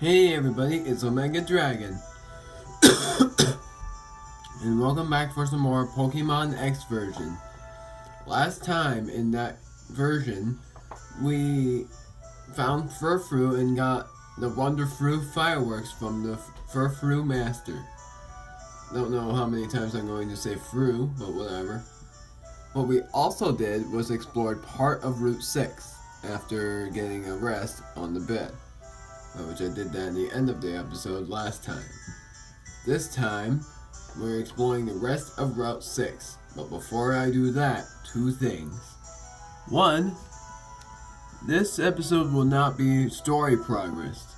Hey everybody, it's Omega Dragon. And welcome back for some more Pokemon X version. Last time in that version, we found Furfrou and got the Wonderfrou fireworks from the Furfrou Master. Don't know how many times I'm going to say Fru, but whatever. What we also did was explored part of Route 6 after getting a rest on the bed, which I did that at the end of the episode last time. This time, we're exploring the rest of Route 6, but before I do that, two things. One, this episode will not be story progress.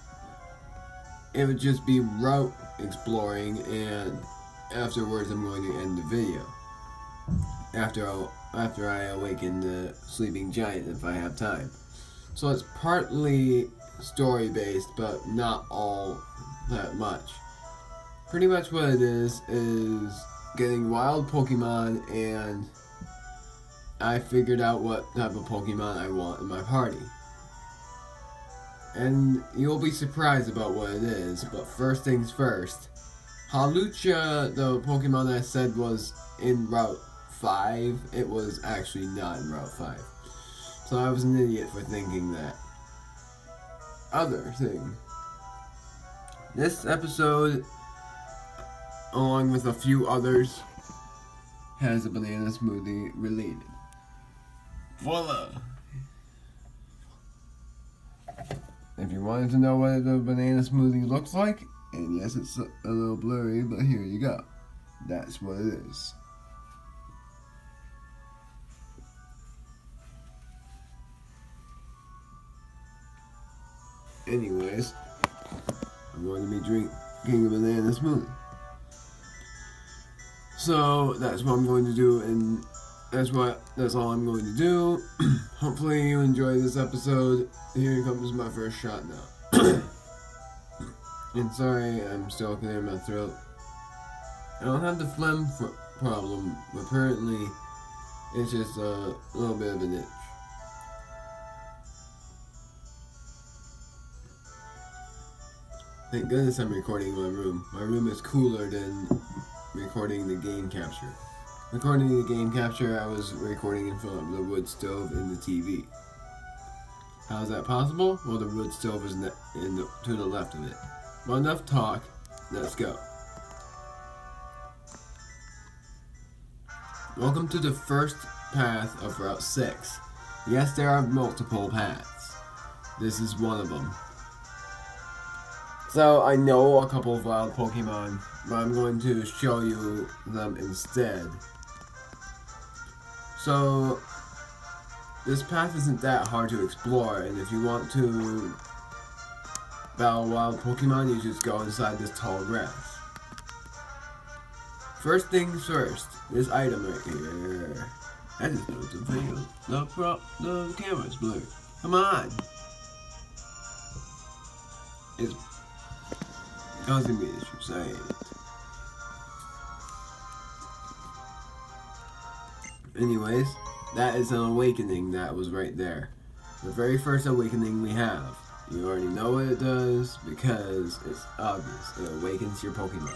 It would just be route exploring, and afterwards I'm going to end the video. After I awaken the sleeping giant if I have time. So it's partly story based, but not all that much. Pretty much what it is getting wild Pokemon, and I figured out what type of Pokemon I want in my party. And you'll be surprised about what it is, but first things first. Hawlucha, the Pokemon I said was in Route 5, it was actually not in Route 5. So I was an idiot for thinking that. Other thing. This episode, along with a few others, has a banana smoothie related. Voila! If you wanted to know what the banana smoothie looks like, and yes, it's a little blurry, but here you go. That's what it is. Anyways, I'm going to be drinking a banana smoothie. So that's what I'm going to do, and that's all I'm going to do. Hopefully you enjoy this episode. Here comes my first shot now. And sorry, I'm still clearing my throat. I don't have the phlegm problem, but apparently it's just a little bit of an itch. Thank goodness I'm recording in my room. My room is cooler than recording the game capture. Recording the game capture, I was recording in front of the wood stove and the TV. How is that possible? Well, the wood stove is to the left of it. Well, enough talk. Let's go. Welcome to the first path of Route 6. Yes, there are multiple paths. This is one of them. So, I know a couple of wild Pokemon, but I'm going to show you them instead. So, this path isn't that hard to explore, and if you want to battle wild Pokemon, you just go inside this tall grass. First things first, this item right here. I just know the video. The camera's blurry. Come on! It's causing me issues, I hate it. Anyways, that is an awakening that was right there. The very first awakening we have. You already know what it does because it's obvious. It awakens your Pokemon,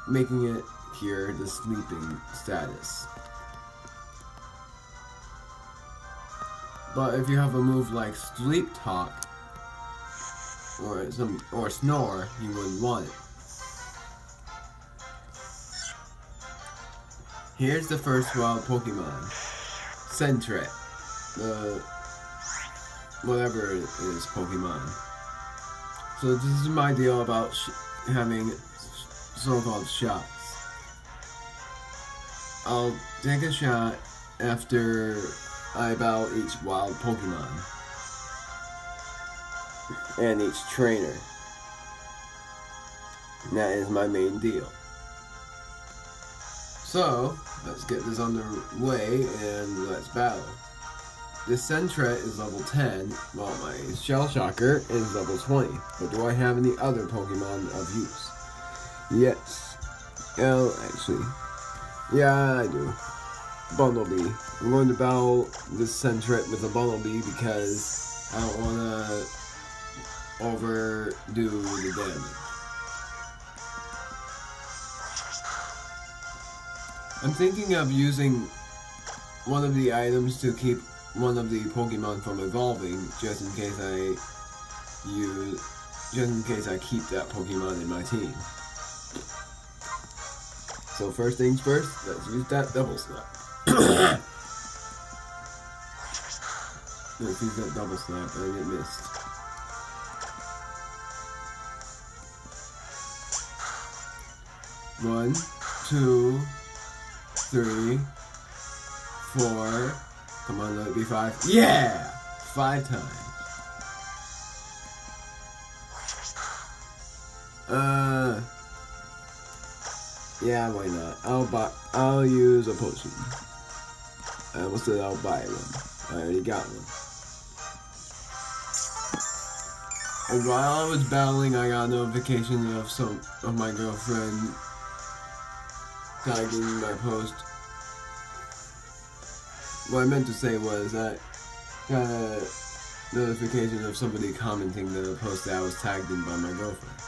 making it cure the sleeping status. But if you have a move like Sleep Talk, or Snore, you wouldn't want it. Here's the first wild Pokemon, Sentret, the whatever it is Pokemon. So this is my deal about having so-called shots. I'll take a shot after I battle each wild Pokemon and each trainer. And that is my main deal. So, let's get this underway and let's battle. This Sentret is level 10, while my Shell Shocker is level 20. But do I have any other Pokemon of use? Yes. Well, actually, yeah, I do. Bumblebee. I'm going to battle this Sentret with a Bumblebee because I don't want to overdo the damage. I'm thinking of using one of the items to keep one of the Pokemon from evolving, just in case I keep that Pokemon in my team. So first things first, let's use that double slap. Let's use that double slap, and it missed. One, two, 3, 4. Come on, let it be 5. Yeah! 5 times. Yeah, why not? I'll use a potion. I almost said I'll buy one. I already got one. And while I was battling, I got a notification of my girlfriend tagging my post. What I meant to say was that I got a notification of somebody commenting the post that I was tagged in by my girlfriend.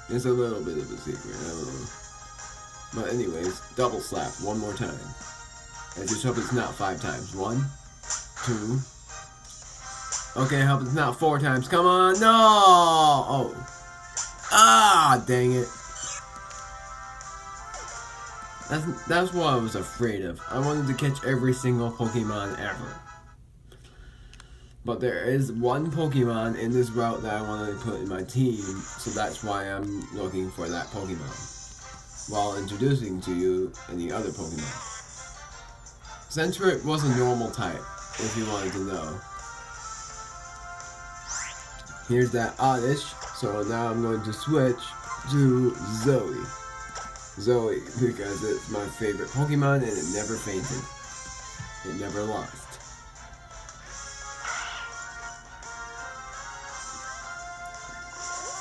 It's a little bit of a secret, I don't know. But anyways, double slap one more time. I just hope it's not 5 times. 1, 2. Okay, I hope it's not 4 times. Come on, no! Oh. Ah, dang it. That's what I was afraid of. I wanted to catch every single Pokemon ever. But there is one Pokemon in this route that I want to put in my team, so that's why I'm looking for that Pokemon, while introducing to you any other Pokemon. Centric was a normal type, if you wanted to know. Here's that Oddish, so now I'm going to switch to Zoe. Zoe, because it's my favorite Pokemon and it never fainted. It never lost.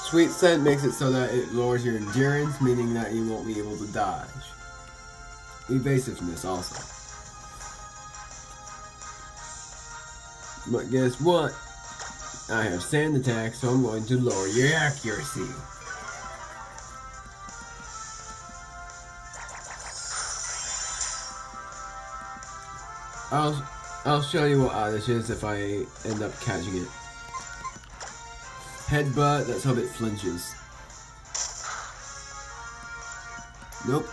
Sweet Scent makes it so that it lowers your endurance, meaning that you won't be able to dodge. Evasiveness also. But guess what? I have Sand Attack, so I'm going to lower your accuracy. I'll show you what Oddish is if I end up catching it. Headbutt, let's hope it flinches. Nope.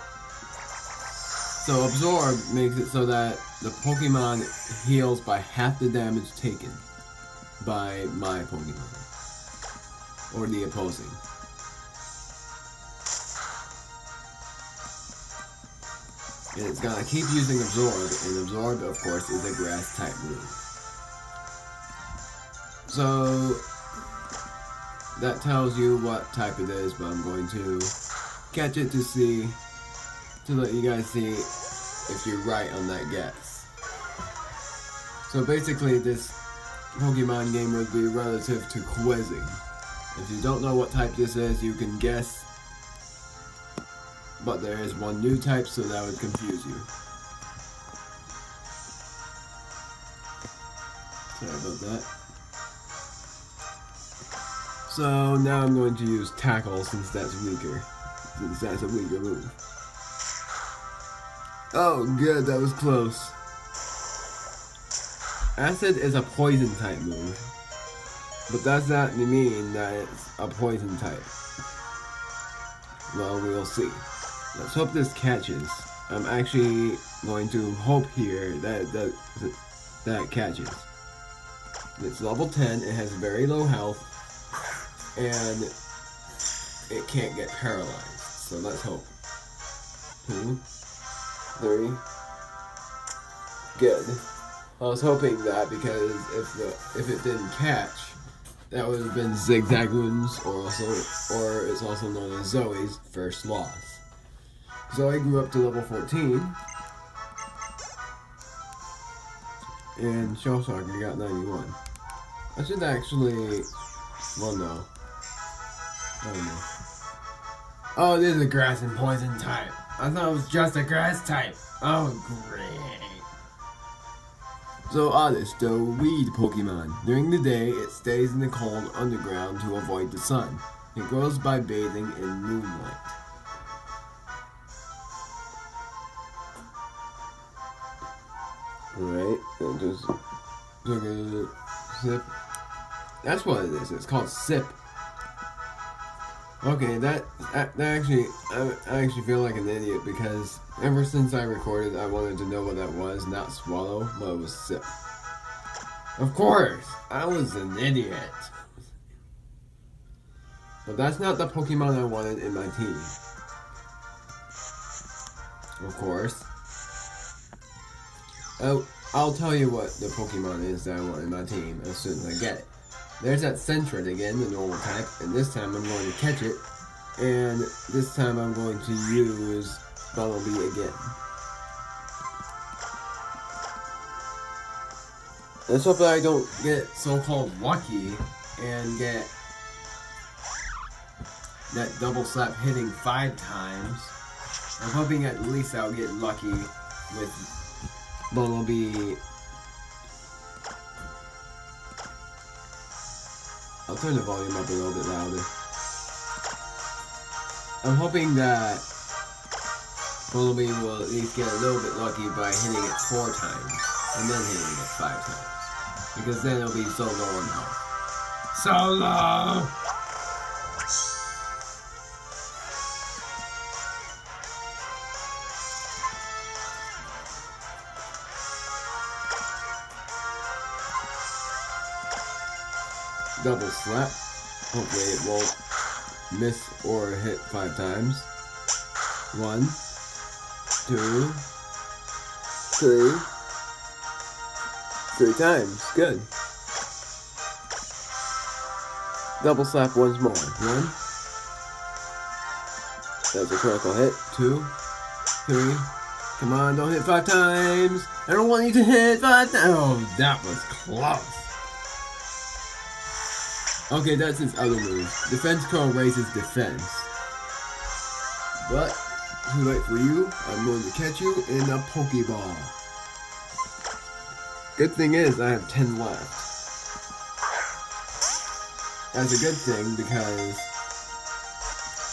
So Absorb makes it so that the Pokemon heals by half the damage taken by my Pokemon. Or the opposing. And it's gonna keep using Absorb, and Absorb, of course, is a grass type move. So that tells you what type it is, but I'm going to catch it to let you guys see if you're right on that guess. So basically this Pokemon game would be relative to quizzing. If you don't know what type this is, you can guess, but there is one new type, so that would confuse you. Sorry about that. So now I'm going to use Tackle since that's weaker. Since that's a weaker move. Oh good, that was close. Acid is a poison type move. But does that mean that it's a poison type? Well, we'll see. Let's hope this catches. I'm actually going to hope here that that catches. It's level 10, it has very low health, and it can't get paralyzed. So let's hope. 2, 3. Good. I was hoping that because if it didn't catch, that would have been Zigzagoon's, or it's also known as Zoe's first loss. Zoe grew up to level 14, and Shellshocker got 91. I should actually, well no, I don't know. Oh, it is a grass and poison type. I thought it was just a grass type. Oh, great. So Oddish, the weed Pokemon. During the day, it stays in the cold underground to avoid the sun. It grows by bathing in moonlight. Alright, and just took a sip. That's what it is. It's called sip. Okay, that actually, I actually feel like an idiot because ever since I recorded, I wanted to know what that was, not swallow, but it was sip. Of course, I was an idiot. But that's not the Pokemon I wanted in my team. Of course. I'll tell you what the Pokemon is that I want in my team as soon as I get it. There's that Sentret again, the normal type, and this time I'm going to catch it, and this time I'm going to use Bumblebee again. Let's hope that I don't get so-called lucky and get that double slap hitting 5 times. I'm hoping at least I'll get lucky with Bumblebee. I'll turn the volume up a little bit louder. I'm hoping that Bumblebee will at least get a little bit lucky by hitting it 4 times and then hitting it 5 times. Because then it'll be so low on health. So low! Double slap. Hopefully it won't miss or hit 5 times. 1, 2, 3. 3 times. Good. Double slap once more. 1. That's a critical hit. 2, 3. Come on, don't hit 5 times. I don't want you to hit 5 times. Oh, that was close. Okay, that's his other move. Defense curl raises defense. But, too late for you. I'm going to catch you in a Pokeball. Good thing is, I have 10 left. That's a good thing because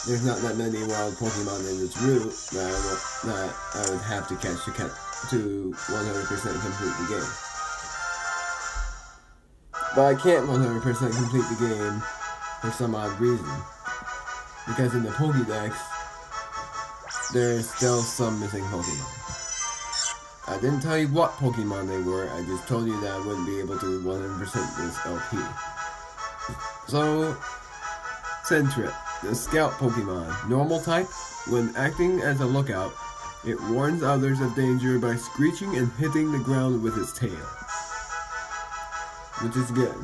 there's not that many wild Pokemon in this route that I would have to catch to 100% complete the game. But I can't 100% complete the game for some odd reason. Because in the Pokédex, there's still some missing Pokemon. I didn't tell you what Pokemon they were, I just told you that I wouldn't be able to 100% this LP. So, Sentret, the Scout Pokemon. Normal type, when acting as a lookout, it warns others of danger by screeching and hitting the ground with its tail. Which is good.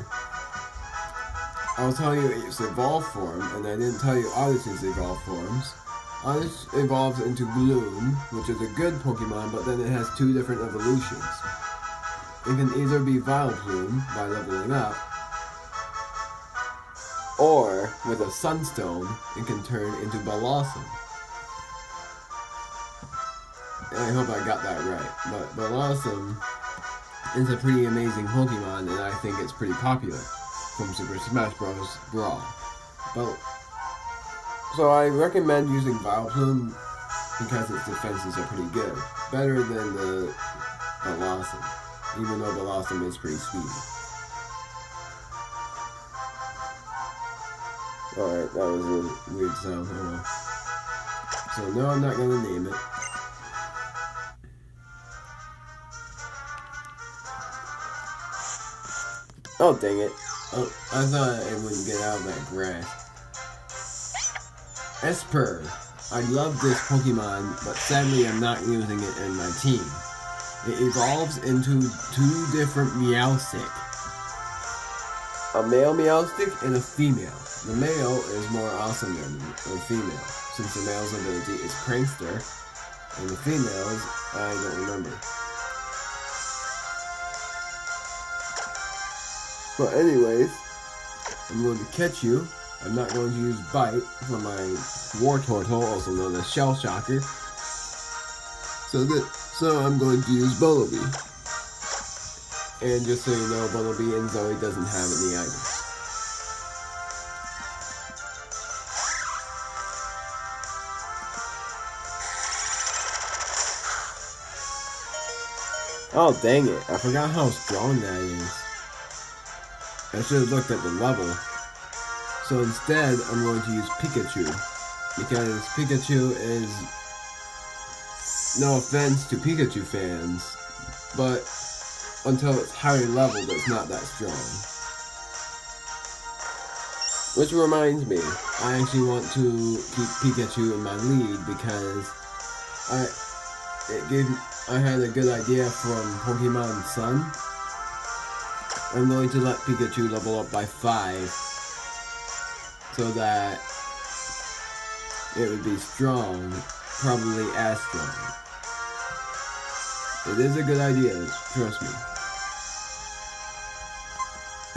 I'll tell you its evolved form, and I didn't tell you Oddish's evolved forms. Oddish evolves into Gloom, which is a good Pokemon, but then it has 2 different evolutions. It can either be Vileplume by leveling up, or with a Sunstone, it can turn into Blossom. And I hope I got that right, but Blossom is a pretty amazing Pokemon, and I think it's pretty popular from Super Smash Bros. Brawl. So I recommend using Vileplume because its defenses are pretty good. Better than the Blossom, even though Blossom is pretty speedy. Alright, that was a weird sound. So no, I'm not gonna name it. Oh, dang it. Oh, I thought it wouldn't get out of that grass. Esper. I love this Pokemon, but sadly I'm not using it in my team. It evolves into 2 different Meowstic. A male Meowstic and a female. The male is more awesome than the female, since the male's ability is Prankster, and the female's, I don't remember. But anyways, I'm going to catch you. I'm not going to use Bite for my War Turtle, also known as Shell Shocker. So I'm going to use Bumblebee. And just so you know, Bumblebee and Zoe doesn't have any items. Oh, dang it. I forgot how strong that is. I should have looked at the level. So instead, I'm going to use Pikachu. Because Pikachu is, no offense to Pikachu fans, but until it's higher leveled, it's not that strong. Which reminds me, I actually want to keep Pikachu in my lead because I had a good idea from Pokemon Sun. I'm going to let Pikachu level up by 5 so that it would be strong, probably as strong. It is a good idea, trust me.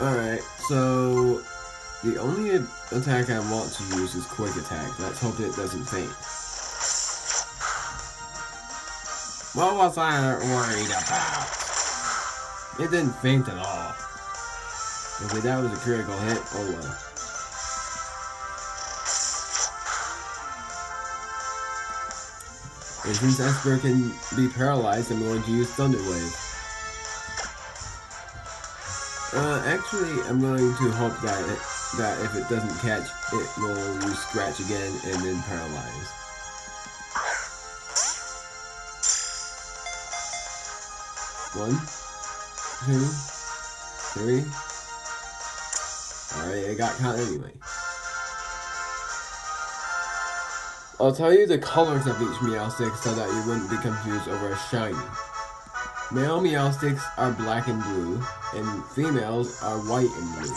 Alright, so the only attack I want to use is Quick Attack. Let's hope it doesn't faint. What was I worried about? It didn't faint at all. Okay, that was a critical hit. Oh well. And since Esper can be paralyzed, I'm going to use Thunder Wave. Actually, I'm going to hope that if it doesn't catch, it will use Scratch again and then paralyze. One, 2, 3. Alright, it got caught anyway. I'll tell you the colors of each Meowstic so that you wouldn't be confused over a shiny. Male Meowsticks are black and blue, and females are white and blue.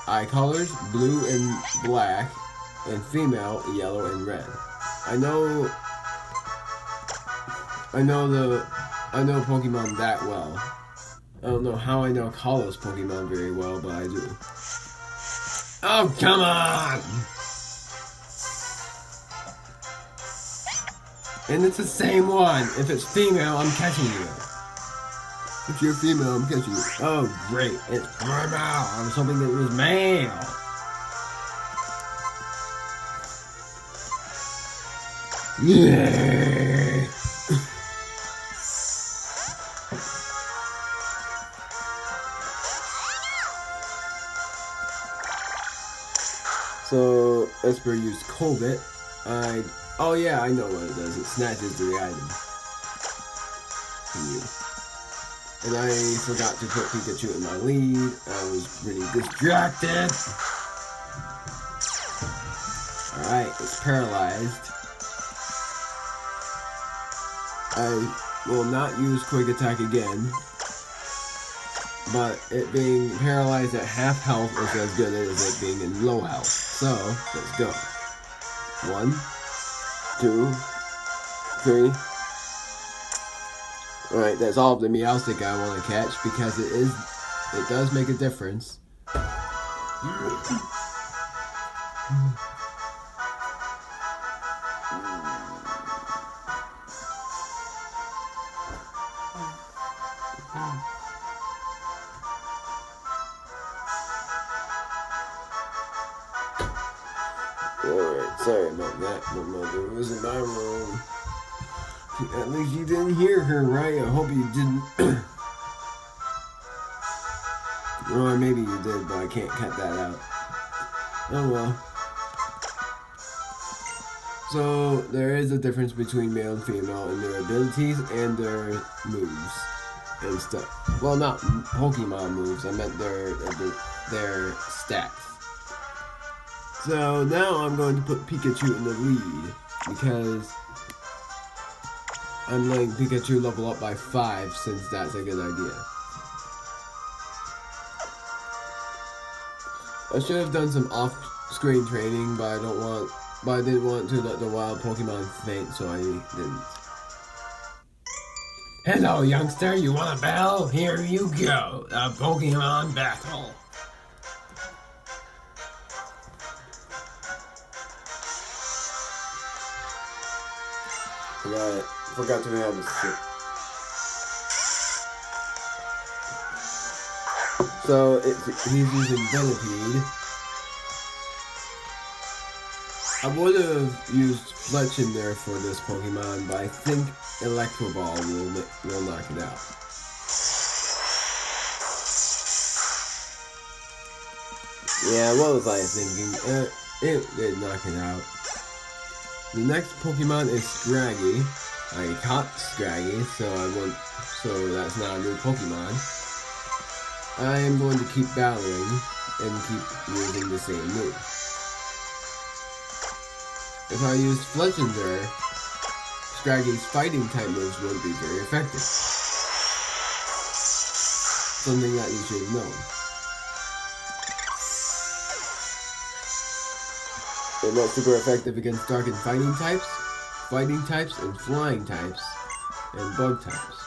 Eye colors, blue and black, and female, yellow and red. I know Pokemon that well. I don't know how I know Kalos Pokemon very well, but I do. Oh, come on! And it's the same one. If it's female, I'm catching you. If you're female, I'm catching you. Oh, great. It's female. I was hoping it was male. Yeah. So, Esper used Covet. Oh yeah, I know what it does. It snatches the item from you. And I forgot to put Pikachu in my lead. I was really distracted. Alright, it's paralyzed. I will not use Quick Attack again. But it being paralyzed at half health is as good as it being in low health. So, let's go. 1, 2, 3. Alright, that's all of the Meowstic I want to catch because it does make a difference. Alright, sorry about that. My mother was in my room. At least you didn't hear her, right? I hope you didn't. Or maybe you did, but I can't cut that out. Oh well. So, there is a difference between male and female in their abilities and their moves and stuff. Well, not Pokemon moves, I meant their stats. So, now I'm going to put Pikachu in the lead because I'm letting Pikachu level up by 5 since that's a good idea. I should have done some off-screen training, but I didn't want to let the wild Pokemon faint, so I didn't. Hello, youngster. You want a battle? Here you go. A Pokemon battle. Got it. forgot to have a sip. So he's using Venipede. I would have used Fletch in there for this Pokemon, but I think Electro Ball will knock it out. Yeah, what was I thinking? It did knock it out. The next Pokemon is Scraggy. I caught Scraggy, so that's not a new Pokemon. I am going to keep battling and keep using the same move. If I use Fletchinder, Scraggy's fighting type moves won't be very effective. Something that you should know. They're not super effective against dark and fighting types, and flying types, and bug types.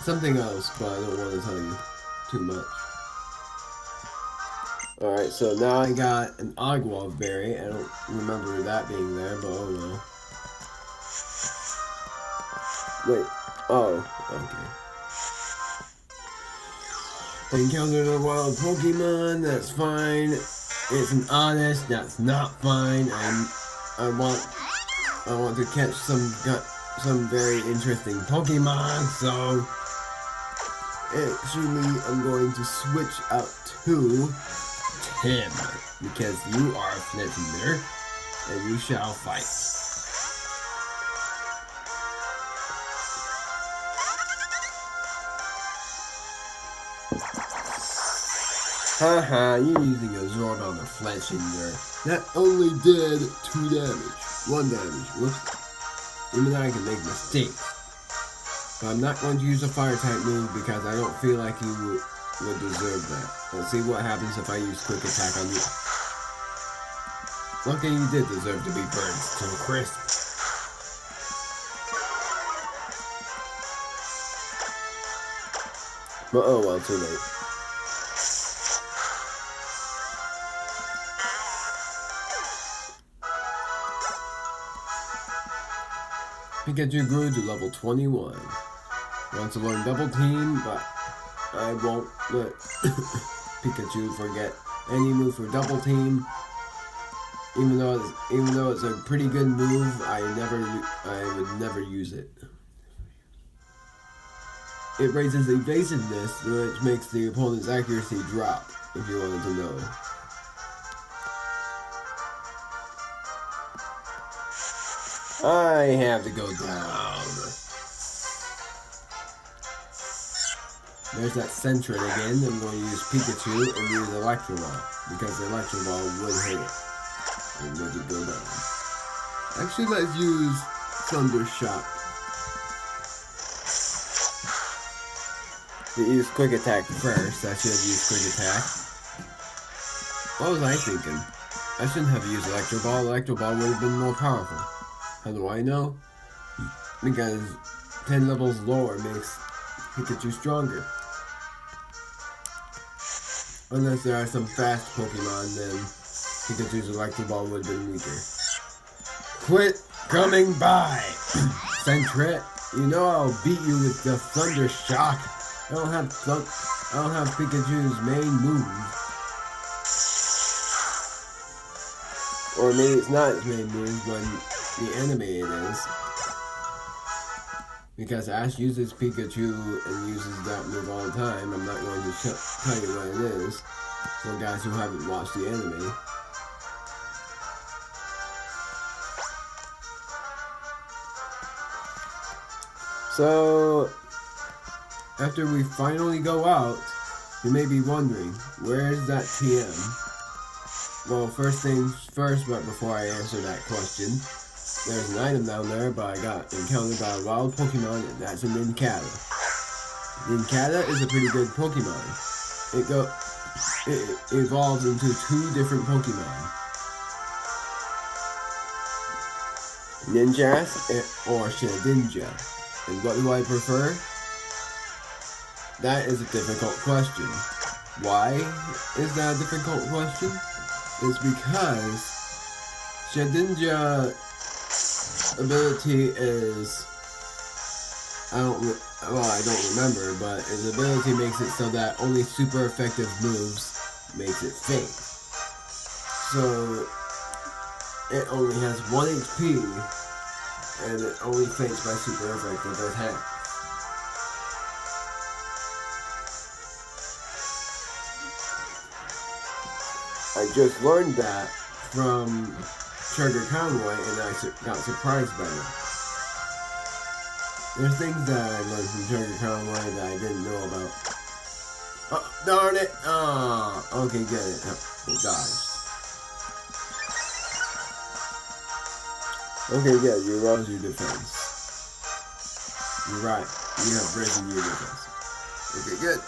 Something else, but I don't want to tell you too much. Alright, so now I got an Ogwolf berry. I don't remember that being there, but oh well. Wait. Oh, okay. Encountered a wild Pokemon, that's fine. It's an honest, that's not fine. I want to catch some very interesting Pokemon, so actually I'm going to switch out to Tim, because you are a Fletchinder, and you shall fight. Haha, you're using a Zord on the Fletchinder. That only did 2 damage. 1 damage. Whoops. Even though I can make mistakes. But I'm not going to use a fire type move because I don't feel like you would deserve that. Let's see what happens if I use quick attack on you. Lucky you did deserve to be burned to a crisp. But oh well, too late. Pikachu grew to level 21. Wants to learn Double Team, but I won't let Pikachu forget any move for Double Team. Even though it's a pretty good move, I would never use it. It raises evasiveness, which makes the opponent's accuracy drop, if you wanted to know. I have to go down. There's that Sentret again. I'm going to use Pikachu and use Electro Ball, because the Electro Ball would hit it and make it go down. Actually, let's use Thunder Shock. To use Quick Attack first. I should have used Quick Attack. What was I thinking? I shouldn't have used Electro Ball. Electro Ball would have been more powerful. How do I know? Because 10 levels lower makes Pikachu stronger. Unless there are some fast Pokemon, then Pikachu's Electro Ball would have been weaker. Quit coming by! Sentret, you know I'll beat you with the Thunder Shock. I don't have Pikachu's main move. Or maybe it's not its main move, but the anime it is. Because Ash uses Pikachu and uses that move all the time, I'm not going to tell you what it is for guys who haven't watched the anime. So, after we finally go out, you may be wondering, where's that TM? Well, first things first, but before I answer that question, there's an item down there, but I got encountered by a wild Pokemon, and that's a Nincada. Nincada is a pretty good Pokemon. It evolves into 2 different Pokemon. Ninjas or Shedinja. And what do I prefer? That is a difficult question. Why is that a difficult question? It's because Shedinja ability is, I don't remember, but his ability makes it so that only super effective moves makes it faint. So it only has 1 HP, and it only faints by super effective attacks. I just learned that from Sugar Conway, and I got surprised by it. There's things that I learned from Sugar Conway that I didn't know about. Oh, darn it! Oh, okay, get it. It dodged. Okay, yeah, you rose your defense. You're right. You have risen your defense. Okay, good.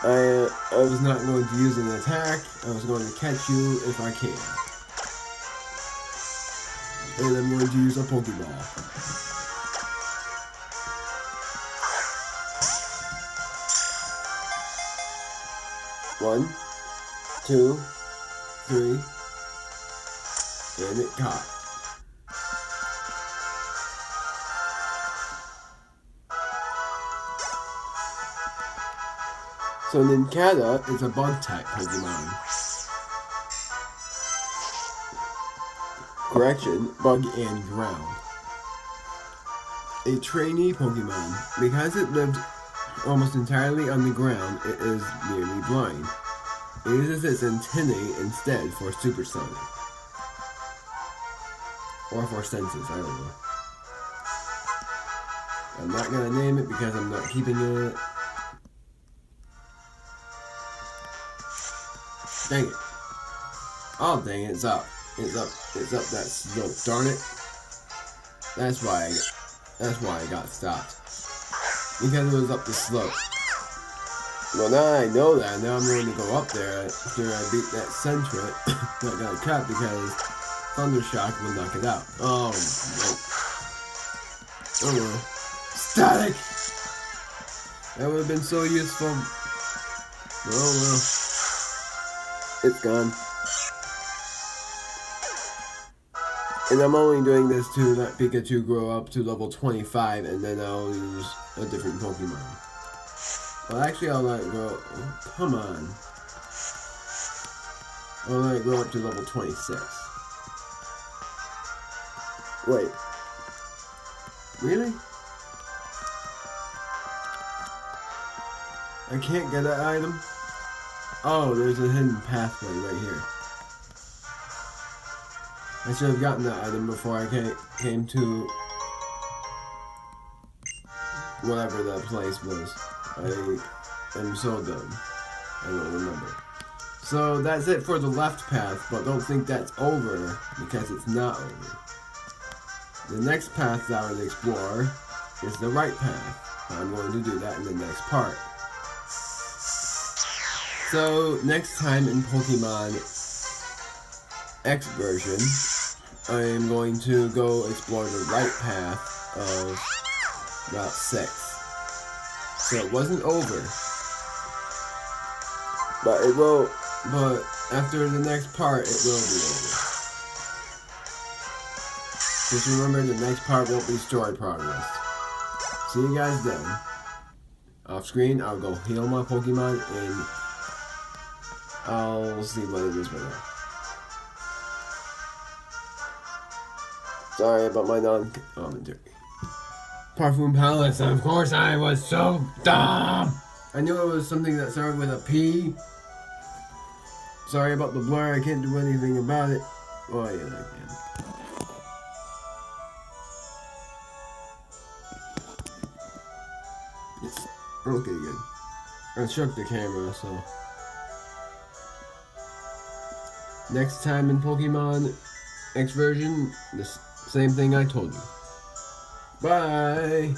I was not going to use an attack. I was going to catch you if I can. And I'm going to use a Pokeball. One, two, three, and it caught. So Nincada is a bug-type Pokemon. Correction, bug and ground. A trainee Pokemon. Because it lived almost entirely on the ground, it is nearly blind. It uses its antennae instead for supersonic. Or for senses, I don't know. I'm not gonna name it because I'm not keeping it. Dang it. Oh dang it, it's up. It's up that slope. Darn it. That's why I got stopped. Because it was up the slope. Well, now I know that. Now I'm going to go up there after I beat that Sentret that got cut because Thundershock will knock it out. Oh, no. Oh well. Static! That would have been so useful. Oh well. It's gone. And I'm only doing this to let Pikachu grow up to level 25, and then I'll use a different Pokemon. Well, actually, I'll let it grow. Oh, come on. I'll let it grow up to level 26. Wait. Really? I can't get that item? Oh, there's a hidden pathway right here. I should have gotten that item before I came to whatever that place was. I am so dumb. I don't remember. So that's it for the left path, but don't think that's over, because it's not over. The next path that I would explore is the right path. I'm going to do that in the next part. So, next time in Pokemon X version, I am going to go explore the right path of Route 6. So it wasn't over. But it will, but after the next part, it will be over. Just remember, the next part won't be story progress. See you guys then. Off screen, I'll go heal my Pokemon and I'll see what it is right now. Sorry about my non-commentary. Parfum Palace, of course I was so dumb! I knew it was something that started with a P. Sorry about the blur, I can't do anything about it. Oh yeah, I can. Yes. Okay, good. I shook the camera, so... Next time in Pokemon X version, the same thing I told you. Bye!